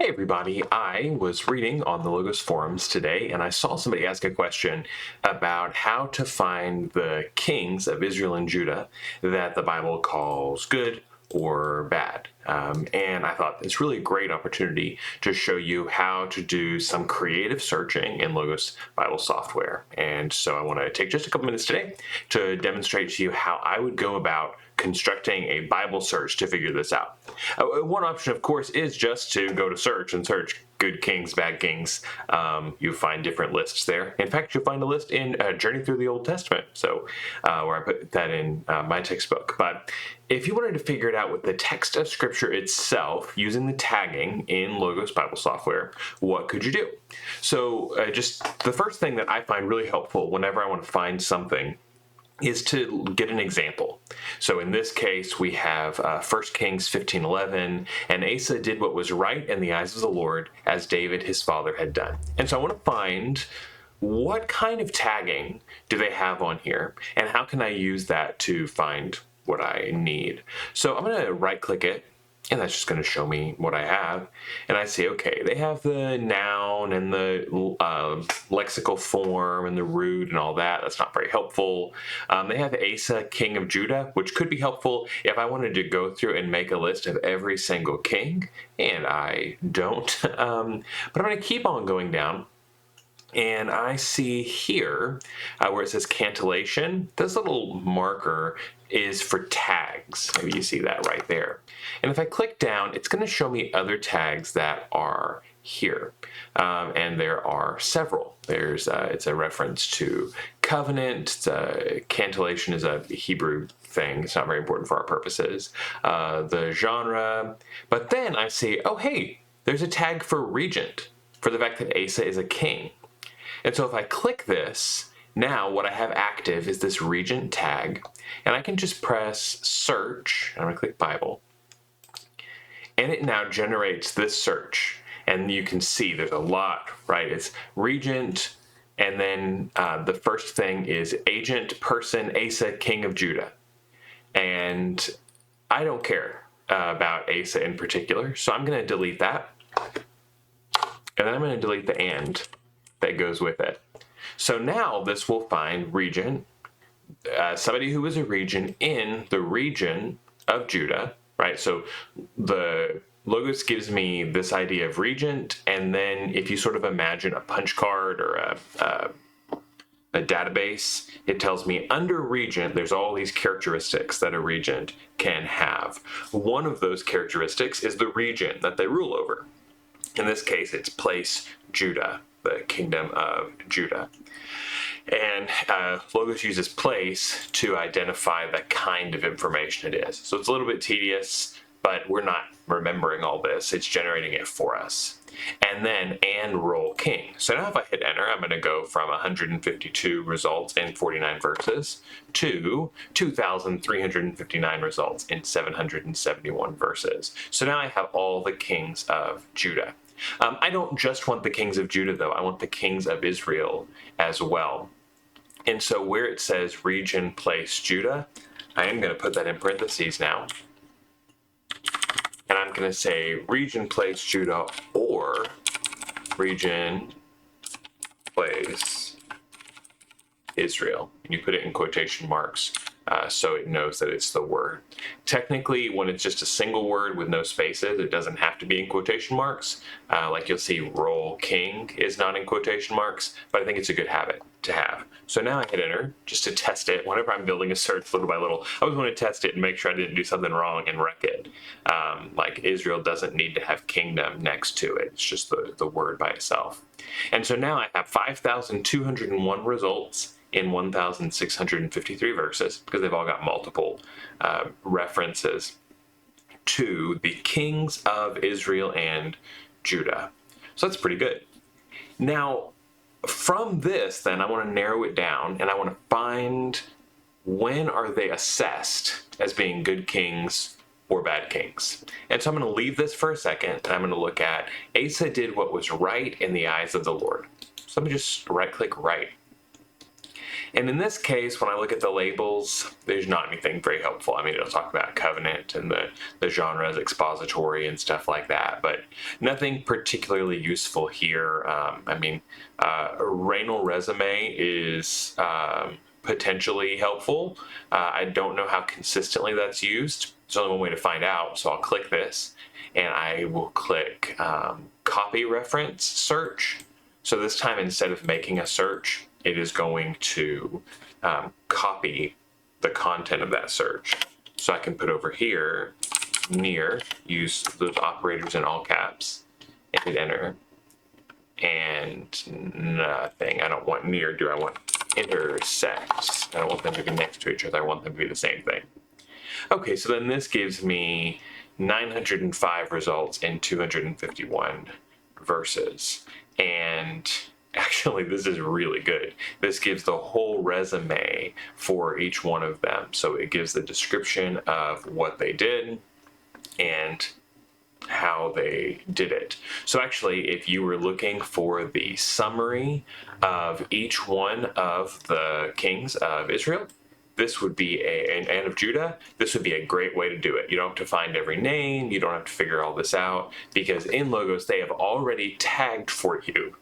Hey everybody, I was reading on the Logos forums today and I saw somebody ask a question about how to find the kings of Israel and Judah that the Bible calls good or bad. And I thought it's really a great opportunity to show you how to do some creative searching in Logos Bible software. And so I want to take just a couple minutes today to demonstrate to you how I would go about constructing a Bible search to figure this out. One option, of course, is just to go to search and search good kings, bad kings. You find different lists there. In fact, you'll find a list in Journey Through the Old Testament, so where I put that in my textbook. But if you wanted to figure it out with the text of Scripture itself, using the tagging in Logos Bible software, what could you do? So just the first thing that I find really helpful whenever I want to find something is to get an example. So in this case, we have 1 Kings 15:11, and Asa did what was right in the eyes of the Lord, as David his father had done. And so I want to find what kind of tagging do they have on here, and how can I use that to find what I need. So I'm going to right-click it, and that's just going to show me what I have. And I see, okay, they have the noun and the lexical form and the root and all that. That's not very helpful. They have Asa, king of Judah, which could be helpful if I wanted to go through and make a list of every single king, and I don't. But I'm going to keep on going down. And I see here where it says cantillation, this little marker is for tags. Maybe you see that right there. And if I click down, it's going to show me other tags that are here. And there are several. It's a reference to covenant. Cantillation is a Hebrew thing. It's not very important for our purposes. The genre. But then I see, oh, hey, there's a tag for regent, for the fact that Asa is a king. And so if I click this, now what I have active is this regent tag, and I can just press search. I'm going to click Bible, and it now generates this search. And you can see there's a lot, right? It's regent, and then the first thing is agent, person, Asa, king of Judah. And I don't care about Asa in particular, so I'm going to delete that. And then I'm going to delete the and that goes with it. So now this will find regent, somebody who is a regent in the region of Judah, right? So the Logos gives me this idea of regent, and then if you sort of imagine a punch card or a database, it tells me under regent, there's all these characteristics that a regent can have. One of those characteristics is the region that they rule over. In this case, it's place Judah, the kingdom of Judah. And Logos uses place to identify the kind of information it is. So it's a little bit tedious, but we're not remembering all this. It's generating it for us. And then and roll king. So now if I hit enter, I'm going to go from 152 results in 49 verses to 2,359 results in 771 verses. So now I have all the kings of Judah. I don't just want the kings of Judah, though. I want the kings of Israel as well. And so where it says region, place, Judah, I am going to put that in parentheses now. And I'm going to say region, place, Judah, or region, place, Israel. And you put it in quotation marks so it knows that it's the word. Technically, when it's just a single word with no spaces, it doesn't have to be in quotation marks. Like you'll see roll king is not in quotation marks, but I think it's a good habit to have. So now I hit enter just to test it. Whenever I'm building a search little by little, I always want to test it and make sure I didn't do something wrong and wreck it. Like Israel doesn't need to have kingdom next to it. It's just the word by itself. And so now I have 5,201 results in 1,653 verses, because they've all got multiple references to the kings of Israel and Judah. So that's pretty good. Now, from this, then, I want to narrow it down, and I want to find when are they assessed as being good kings or bad kings. And so I'm going to leave this for a second, and I'm going to look at Asa did what was right in the eyes of the Lord. So let me just right-click right. And in this case, when I look at the labels, there's not anything very helpful. I mean, it'll talk about covenant and the genres expository and stuff like that, but nothing particularly useful here. Raynal resume is potentially helpful. I don't know how consistently that's used. There's only one way to find out, so I'll click this, and I will click copy reference search. So this time, instead of making a search, it is going to copy the content of that search. So I can put over here, near, use those operators in all caps, and hit enter. And nothing. I don't want near, do I want intersects? I don't want them to be next to each other. I want them to be the same thing. Okay, so then this gives me 905 results in 251 verses. And actually, this is really good. This gives the whole resume for each one of them. So it gives the description of what they did and how they did it. So actually, if you were looking for the summary of each one of the kings of Israel, this would be and of Judah, this would be a great way to do it. You don't have to find every name, you don't have to figure all this out, because in Logos they have already tagged for you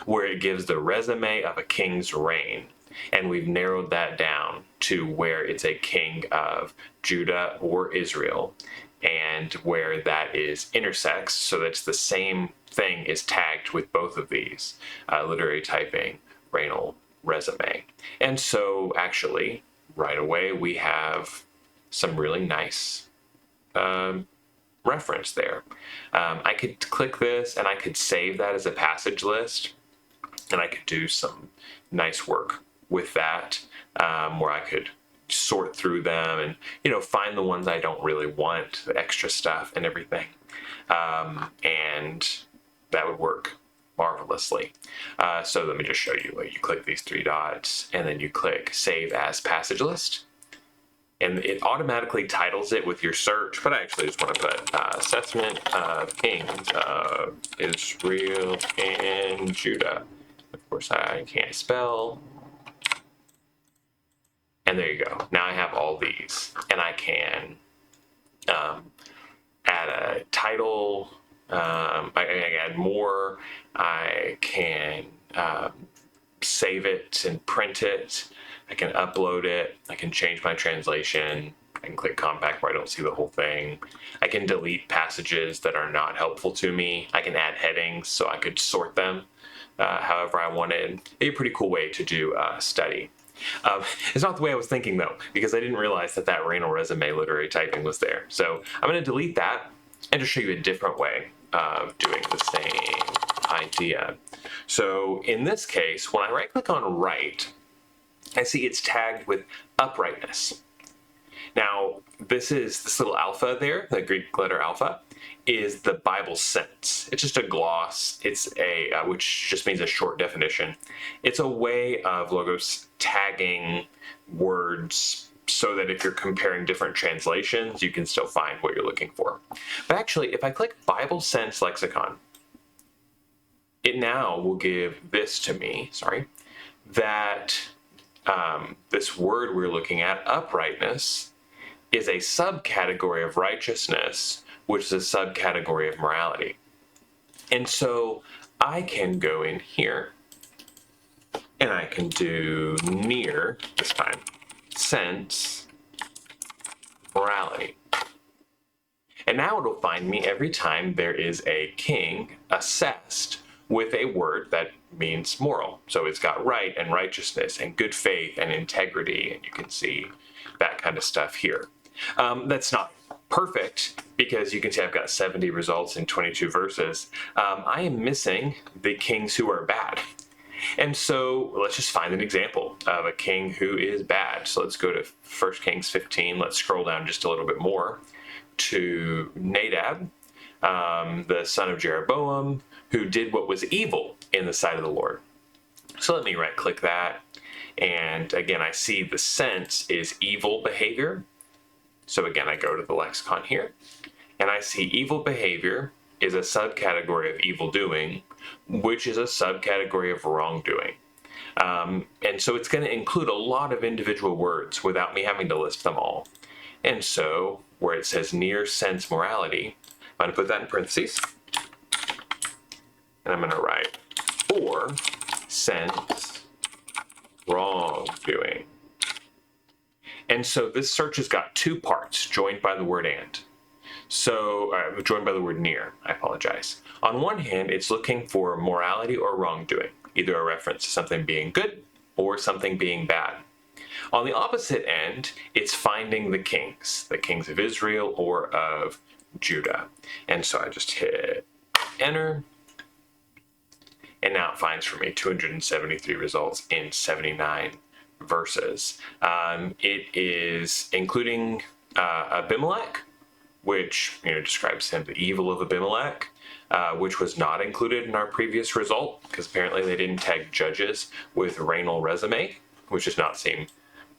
where it gives the resume of a king's reign. And we've narrowed that down to where it's a king of Judah or Israel, and where that is intersects, so that's the same thing is tagged with both of these, literary typing, Raynal resume. And so actually, right away, we have some really nice reference there. I could click this and I could save that as a passage list, and I could do some nice work with that, where I could sort through them and find the ones I don't really want, the extra stuff and everything, and that would work marvelously. So let me just show you. You click these three dots and then you click Save as Passage List, and it automatically titles it with your search, but I actually just want to put Assessment of Kings of Israel and Judah. Of course, I can't spell. And there you go. Now I have all these, and I can add a title. I can add more. I can save it and print it. I can upload it. I can change my translation. I can click compact where I don't see the whole thing. I can delete passages that are not helpful to me. I can add headings so I could sort them however I wanted. It'd be a pretty cool way to do study. It's not the way I was thinking, though, because I didn't realize that Raynal resume literary typing was there. So I'm going to delete that and just show you a different way of doing the same idea. So in this case, when I right-click on write, I see it's tagged with uprightness. Now, this little alpha there, the Greek letter alpha, is the Bible sense. It's just a gloss. It's which just means a short definition. It's a way of Logos tagging words so that if you're comparing different translations, you can still find what you're looking for. But actually, if I click Bible Sense Lexicon, it now will give this to me, that this word we're looking at, uprightness, is a subcategory of righteousness, which is a subcategory of morality. And so I can go in here and I can do near, this time, sense, morality. And now it'll find me every time there is a king assessed with a word that means moral. So it's got right and righteousness and good faith and integrity, and you can see that kind of stuff here. That's not perfect, because you can see I've got 70 results in 22 verses. I am missing the kings who are bad. And so let's just find an example of a king who is bad. So let's go to 1 Kings 15. Let's scroll down just a little bit more to Nadab, the son of Jeroboam, who did what was evil in the sight of the Lord. So let me right-click that. And again, I see the sense is evil behavior. So again, I go to the lexicon here, and I see evil behavior is a subcategory of evil doing, which is a subcategory of wrongdoing. And so it's going to include a lot of individual words without me having to list them all. And so where it says near sense morality, I'm going to put that in parentheses. And I'm going to write for sense wrongdoing. And so this search has got two parts joined by the word and. So, joined by the word near, I apologize. On one hand, it's looking for morality or wrongdoing, either a reference to something being good or something being bad. On the opposite end, it's finding the kings of Israel or of Judah. And so I just hit enter, and now it finds for me 273 results in 79 verses. It is including Abimelech, which describes him, the evil of Abimelech, which was not included in our previous result, because apparently they didn't tag judges with renal resume, which does not seem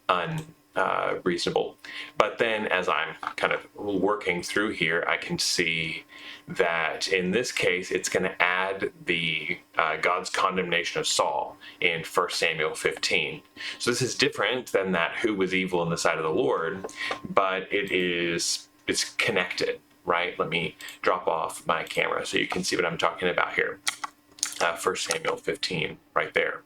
unreasonable. But then as I'm kind of working through here, I can see that in this case, it's going to add the God's condemnation of Saul in 1 Samuel 15. So this is different than that who was evil in the sight of the Lord, but it's connected, right? Let me drop off my camera so you can see what I'm talking about here. 1 Samuel 15 right there.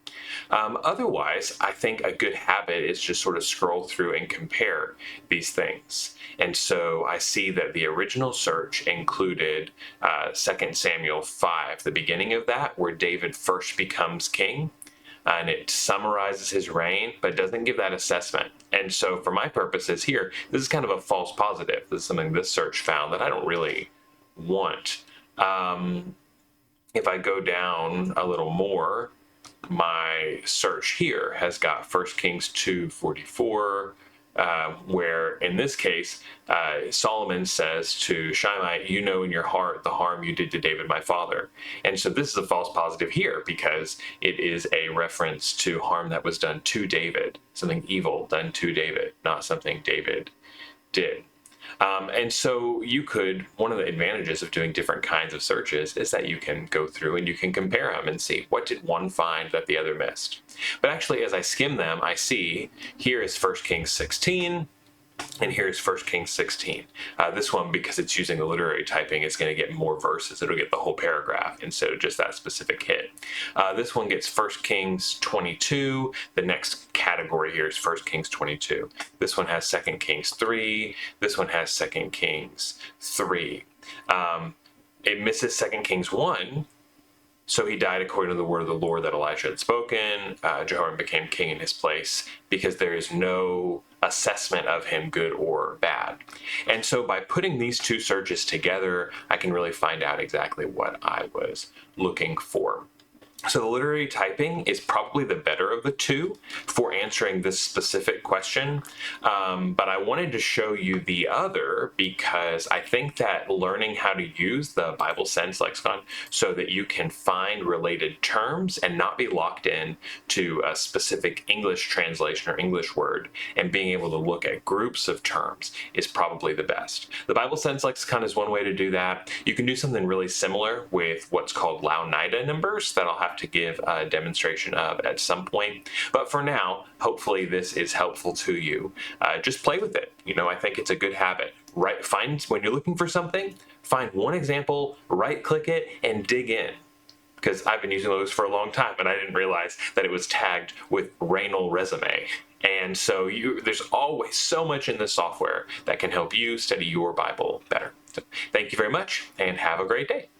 Otherwise, I think a good habit is just sort of scroll through and compare these things. And so I see that the original search included 2 Samuel 5, the beginning of that, where David first becomes king. And it summarizes his reign, but doesn't give that assessment. And so for my purposes here, this is kind of a false positive. This is something this search found that I don't really want. If I go down a little more, my search here has got 1 Kings 2:44, where in this case, Solomon says to Shimei, you know in your heart the harm you did to David my father. And so this is a false positive here because it is a reference to harm that was done to David, something evil done to David, not something David did. And so one of the advantages of doing different kinds of searches is that you can go through and you can compare them and see what did one find that the other missed. But actually, as I skim them, I see here is 1 Kings 16, and here's 1 Kings 16. This one, because it's using the literary typing, is going to get more verses. It'll get the whole paragraph instead of just that specific hit. This one gets 1 Kings 22. The next category here is 1 Kings 22. This one has 2 Kings 3. This one has 2 Kings 3. It misses 2 Kings 1. So he died according to the word of the Lord that Elijah had spoken. Jehoram became king in his place because there is no assessment of him good or bad. And so by putting these two searches together, I can really find out exactly what I was looking for. So the literary typing is probably the better of the two for answering this specific question, but I wanted to show you the other because I think that learning how to use the Bible Sense lexicon so that you can find related terms and not be locked in to a specific English translation or English word and being able to look at groups of terms is probably the best. The Bible Sense lexicon is one way to do that. You can do something really similar with what's called Louw-Nida numbers that I'll have to give a demonstration of at some point. But for now, hopefully this is helpful to you. Just play with it. I think it's a good habit. When you're looking for something, find one example, right-click it, and dig in. Because I've been using those for a long time, and I didn't realize that it was tagged with renal resume. And so there's always so much in this software that can help you study your Bible better. So thank you very much, and have a great day.